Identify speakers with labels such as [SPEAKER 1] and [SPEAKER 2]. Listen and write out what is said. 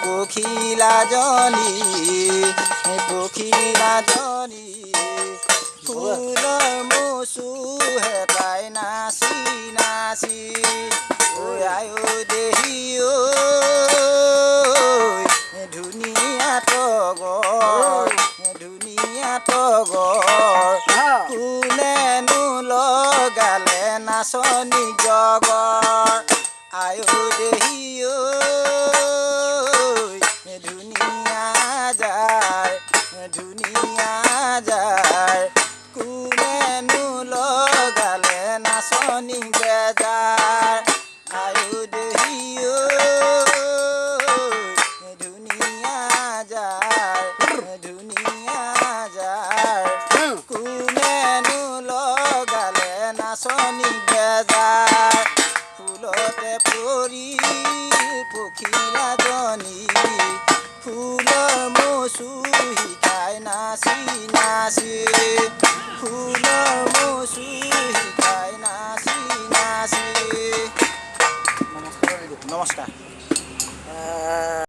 [SPEAKER 1] পখিলাজনী পখিলাজনী ফুলৰ মচু হেতাই নাচি নাচি ঐ আয়ো দেহি ঐ ধুনীয়া তগৰ ধুনীয়া তগৰ কোনেনো লগালে নাচনি জগৰ আয়ো দেহি ঐ ধুনীয়া যাৰ কোনেনো লগালে নাচনি বেজাৰ আয়ো দেহি ঐ ধুনীয়া যাৰ কোনেনো লগালে নাচনি বেজাৰ ফুলতে পৰি পখিলাজনী ফুলৰ মচু শিকাই নাচি নাচি ফুলৰ মচু শিকাই নাচি নাচি নমস্কাৰ।